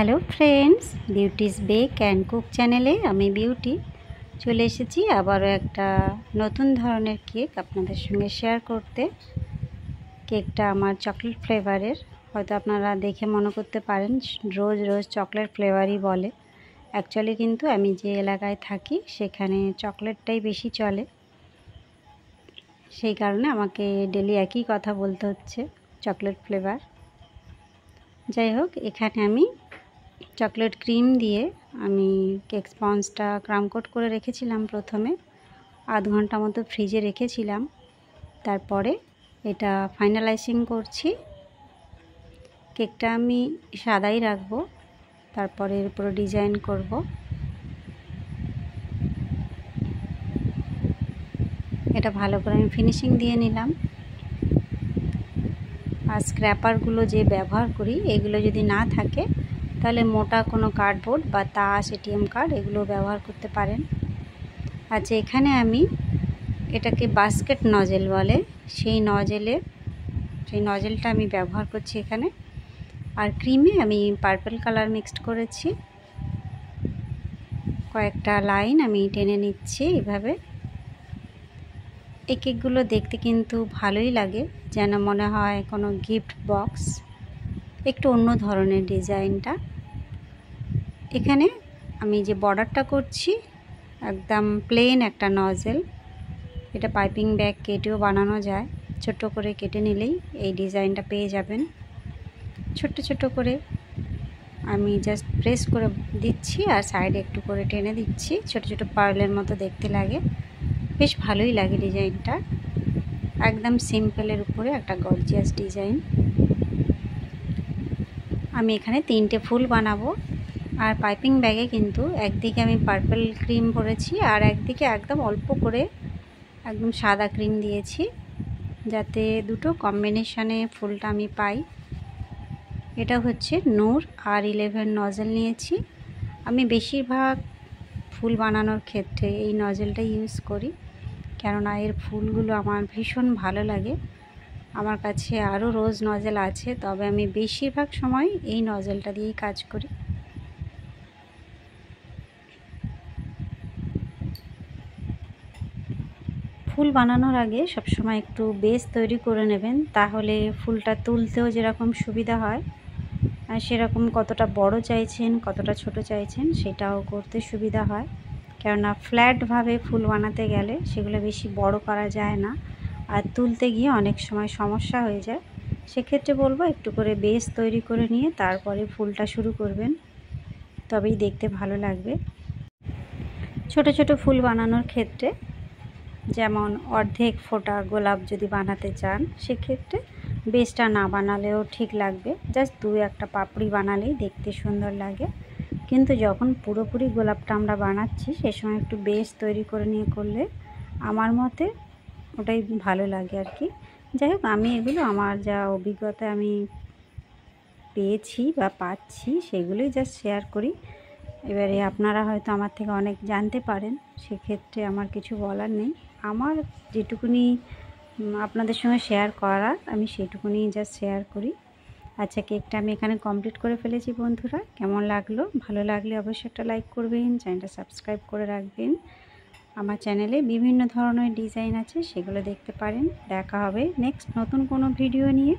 Hello friends, Beauty's bake and cook চ্যানেলে আমি beauty চলে এসেছি আবারও একটা নতুন ধরনের কেক আপনাদের সঙ্গে শেয়ার করতে। কেকটা আমার চকলেট ফ্লেভারের। হয়তো আপনারা দেখে মনে করতে পারেন রোজ রোজ চকলেট ফ্লেভারই বলে। অ্যাকচুয়ালি কিন্তু আমি যে এলাকায় থাকি সেখানে চকলেটটাই বেশি চলে, সেই কারণে আমাকে ডেলি একই কথা বলতে হচ্ছে, চকলেট ফ্লেভার। যাই হোক, এখানে আমি চকলেট ক্রিম দিয়ে আমি কেক স্পঞ্জটা ক্রাম কোট করে রেখেছিলাম। প্রথমে আধ ঘন্টা মতো ফ্রিজে রেখেছিলাম, তারপরে এটা ফাইনালাইজিং করছি। কেকটা আমি সাদাই রাখবো, তারপরে এর উপরে ডিজাইন করব। এটা ভালো করে আমি ফিনিশিং দিয়ে নিলাম। আর স্ক্র্যাপারগুলো যে ব্যবহার করি, এগুলো যদি না থাকে তাহলে মোটা কোনো কার্ডবোর্ড বা তাস, এটিএম কার্ড এগুলো ব্যবহার করতে পারেন। আচ্ছা, এখানে আমি এটাকে বাস্কেট নজেল বলে, সেই নজেলটা আমি ব্যবহার করছি এখানে। আর ক্রিমে আমি পার্পল কালার মিক্সড করেছি। কয়েকটা লাইন আমি টেনে নিচ্ছি এভাবে। এই কেকগুলো দেখতে কিন্তু ভালোই লাগে, যেন মনে হয় কোনো গিফট বক্স। একটু অন্য ধরনের ডিজাইনটা। এখানে আমি যে বর্ডারটা করছি একদম প্লেন একটা নজেল। এটা পাইপিং ব্যাগ কেটেও বানানো যায়, ছোট করে কেটে নিলেই এই ডিজাইনটা পেয়ে যাবেন। ছোট্ট ছোট করে আমি জাস্ট প্রেস করে দিচ্ছি আর সাইডে একটু করে টেনে দিচ্ছি। ছোট ছোট পার্লের মতো দেখতে লাগে, বেশ ভালোই লাগে ডিজাইনটা। একদম সিম্পলের উপরে একটা গর্জিয়াস ডিজাইন। আমি এখানে 3টে ফুল বানাবো। আর পাইপিং ব্যাগে কিন্তু একদিকে আমি পার্পল ক্রিম ভরেছি আর একদিকে একদম অল্প করে একদম সাদা ক্রিম দিয়েছি, যাতে দুটো কম্বিনেশনে ফুলটা আমি পাই। এটা হচ্ছে নূর R11 নজেল নিয়েছি। আমি বেশিরভাগ ফুল বানানোর ক্ষেত্রে এই নজেলটা ইউজ করি, কেননা এর ফুলগুলো আমার ভীষণ ভালো লাগে। আমার কাছে আরও রোজ নজেল আছে, তবে আমি বেশিরভাগ সময় এই নজেলটা দিয়েই কাজ করি। ফুল বানানোর আগে সবসময় একটু বেস তৈরি করে নেবেন, তাহলে ফুলটা তুলতেও যেরকম সুবিধা হয়, আর সেরকম কতটা বড় চাইছেন কতটা ছোট চাইছেন সেটাও করতে সুবিধা হয়। কেননা ফ্ল্যাটভাবে ফুল বানাতে গেলে সেগুলো বেশি বড় করা যায় না, আর তুলতে গিয়ে অনেক সময় সমস্যা হয়ে যায়। সেক্ষেত্রে বলবো একটু করে বেস তৈরি করে নিয়ে তারপরে ফুলটা শুরু করবেন, তবেই দেখতে ভালো লাগবে। ছোট ছোট ফুল বানানোর ক্ষেত্রে, যেমন অর্ধেক ফোঁটা গোলাপ যদি বানাতে চান, সেক্ষেত্রে বেসটা না বানালেও ঠিক লাগবে। জাস্ট 2-1টা পাপড়ি বানালেই দেখতে সুন্দর লাগে। কিন্তু যখন পুরোপুরি গোলাপটা আমরা বানাচ্ছি, সে সময় একটু বেস তৈরি করে নিয়ে করলে আমার মতে ওটাই ভালো লাগে আর কি। যাই হোক, আমি এগুলো আমার যা অভিজ্ঞতা আমি পেয়েছি বা পাচ্ছি সেগুলোই জাস্ট শেয়ার করি। এবারে আপনারা হয়তো আমার থেকে অনেক জানতে পারেন, সেক্ষেত্রে আমার কিছু বলার নেই। আমার যেটুকুনি আপনাদের সঙ্গে শেয়ার করার, আমি সেটুকুনি জাস্ট শেয়ার করি। আচ্ছা, কেকটা আমি এখানে কমপ্লিট করে ফেলেছি বন্ধুরা। কেমন লাগলো? ভালো লাগলে অবশ্যই একটা লাইক করবেন, চ্যানেলটা সাবস্ক্রাইব করে রাখবেন। আমার চ্যানেলে বিভিন্ন ধরনের ডিজাইন আছে, সেগুলো দেখতে পারেন। দেখা হবে নেক্সট নতুন কোনো ভিডিও নিয়ে।